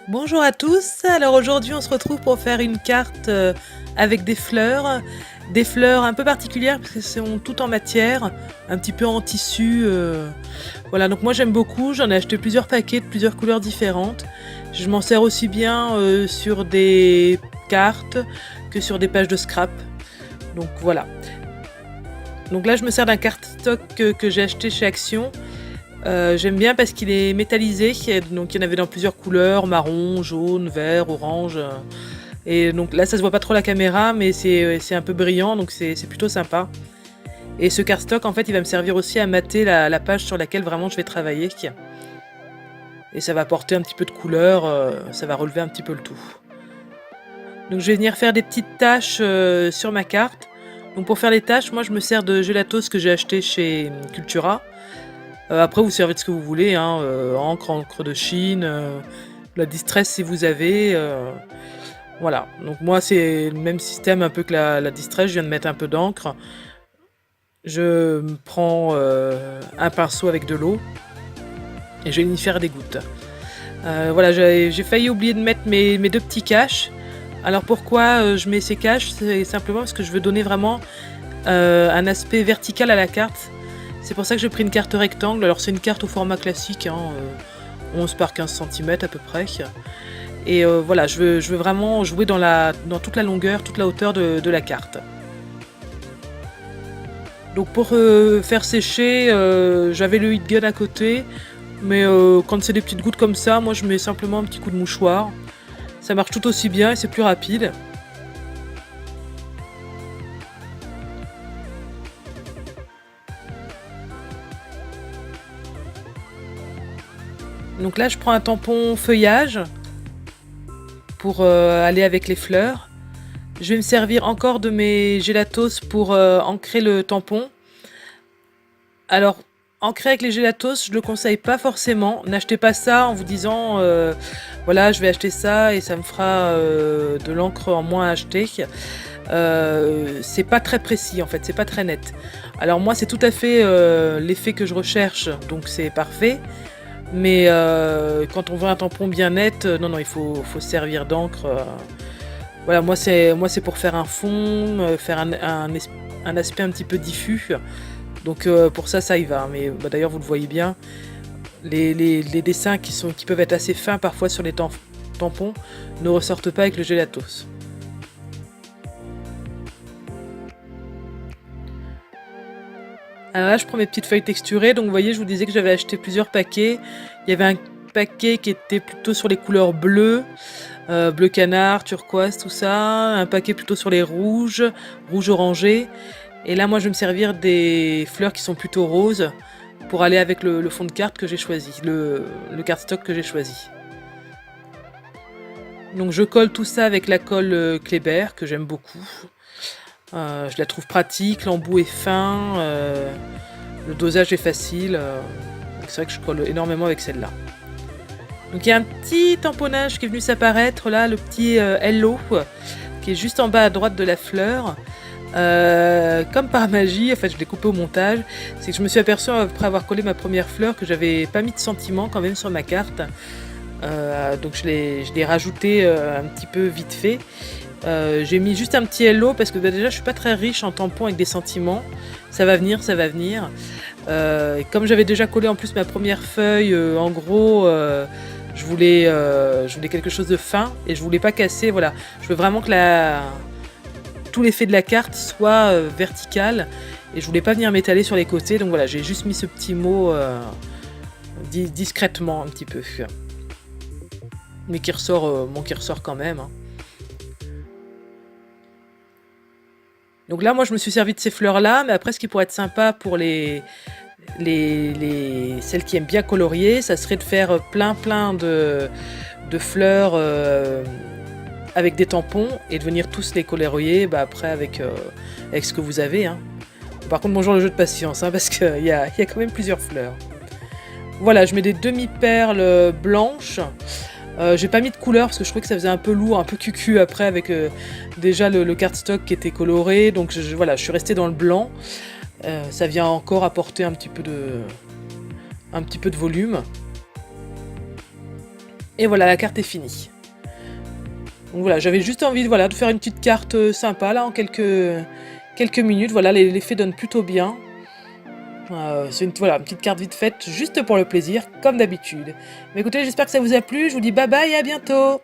Bonjour à tous, alors aujourd'hui on se retrouve pour faire une carte avec des fleurs un peu particulières parce qu'elles sont toutes en matière, un petit peu en tissu. Voilà, donc moi j'aime beaucoup, j'en ai acheté plusieurs paquets de plusieurs couleurs différentes. Je m'en sers aussi bien sur des cartes que sur des pages de scrap. Donc voilà. Donc là je me sers d'un cardstock que j'ai acheté chez Action. J'aime bien parce qu'il est métallisé, donc il y en avait dans plusieurs couleurs, marron, jaune, vert, orange. Et donc là ça se voit pas trop à la caméra, mais c'est un peu brillant, donc c'est plutôt sympa. Et ce cardstock en fait il va me servir aussi à mater la page sur laquelle vraiment je vais travailler. Et ça va apporter un petit peu de couleur, ça va relever un petit peu le tout. Donc je vais venir faire des petites taches sur ma carte. Donc pour faire les taches, moi je me sers de gelatos que j'ai acheté chez Cultura. Après vous servez de ce que vous voulez, hein, encre de Chine, la distress si vous avez. Voilà, donc moi c'est le même système un peu que la distress, je viens de mettre un peu d'encre. Je prends un pinceau avec de l'eau et je vais y faire des gouttes. Voilà, j'ai failli oublier de mettre mes deux petits caches. Alors pourquoi je mets ces caches? C'est simplement parce que je veux donner vraiment un aspect vertical à la carte. C'est pour ça que j'ai pris une carte rectangle. Alors c'est une carte au format classique, hein, 11 par 15 cm à peu près. Et voilà, je veux vraiment jouer dans toute la longueur, toute la hauteur de la carte. Donc pour faire sécher, j'avais le heat gun à côté. Mais quand c'est des petites gouttes comme ça, moi je mets simplement un petit coup de mouchoir. Ça marche tout aussi bien et c'est plus rapide. Donc là je prends un tampon feuillage pour aller avec les fleurs. Je vais me servir encore de mes gélatos pour ancrer le tampon. Alors, ancrer avec les gélatos, je le conseille pas forcément. N'achetez pas ça en vous disant voilà, je vais acheter ça et ça me fera de l'encre en moins à acheter. C'est pas très précis en fait, c'est pas très net. Alors moi c'est tout à fait l'effet que je recherche, donc c'est parfait. Mais quand on veut un tampon bien net, non, il faut se servir d'encre. Voilà, moi c'est pour faire un fond, faire un aspect un petit peu diffus. Donc pour ça y va. Mais bah, d'ailleurs vous le voyez bien, les dessins qui peuvent être assez fins parfois sur les tampons ne ressortent pas avec le gelatos. Alors là je prends mes petites feuilles texturées. Donc vous voyez, je vous disais que j'avais acheté plusieurs paquets. Il y avait un paquet qui était plutôt sur les couleurs bleues. Bleu canard, turquoise, tout ça. Un paquet plutôt sur les rouges, rouge orangé. Et là, moi, je vais me servir des fleurs qui sont plutôt roses pour aller avec le fond de carte que j'ai choisi, le cardstock que j'ai choisi. Donc je colle tout ça avec la colle Kléber que j'aime beaucoup. Je la trouve pratique, l'embout est fin, le dosage est facile. C'est vrai que je colle énormément avec celle-là. Donc il y a un petit tamponnage qui est venu s'apparaître là, le petit hello, qui est juste en bas à droite de la fleur. Comme par magie, en fait je l'ai coupé au montage, c'est que je me suis aperçue après avoir collé ma première fleur que j'avais pas mis de sentiment quand même sur ma carte. Donc je l'ai rajouté un petit peu vite fait. J'ai mis juste un petit hello parce que bah, déjà je suis pas très riche en tampons avec des sentiments. Ça va venir, ça va venir. Comme j'avais déjà collé en plus ma première feuille, en gros je voulais quelque chose de fin et je voulais pas casser. Voilà, je veux vraiment que tout l'effet de la carte soit vertical et je voulais pas venir m'étaler sur les côtés. Donc voilà, j'ai juste mis ce petit mot discrètement un petit peu, mais qui ressort, qui ressort quand même. Hein. Donc là, moi, je me suis servi de ces fleurs-là, mais après, ce qui pourrait être sympa pour celles qui aiment bien colorier, ça serait de faire plein de fleurs avec des tampons et de venir tous les colorier après avec ce que vous avez. Hein. Par contre, bonjour le jeu de patience, hein, parce qu'il y a quand même plusieurs fleurs. Voilà, je mets des demi-perles blanches. J'ai pas mis de couleur parce que je trouvais que ça faisait un peu lourd, un peu cucu après avec déjà le cardstock qui était coloré. Donc voilà, je suis restée dans le blanc. Ça vient encore apporter un petit peu de volume. Et voilà, la carte est finie. Donc voilà, j'avais juste envie de faire une petite carte sympa là en quelques minutes. Voilà, l'effet donne plutôt bien. C'est une petite carte vite faite, juste pour le plaisir, comme d'habitude. Mais écoutez, j'espère que ça vous a plu. Je vous dis bye bye et à bientôt.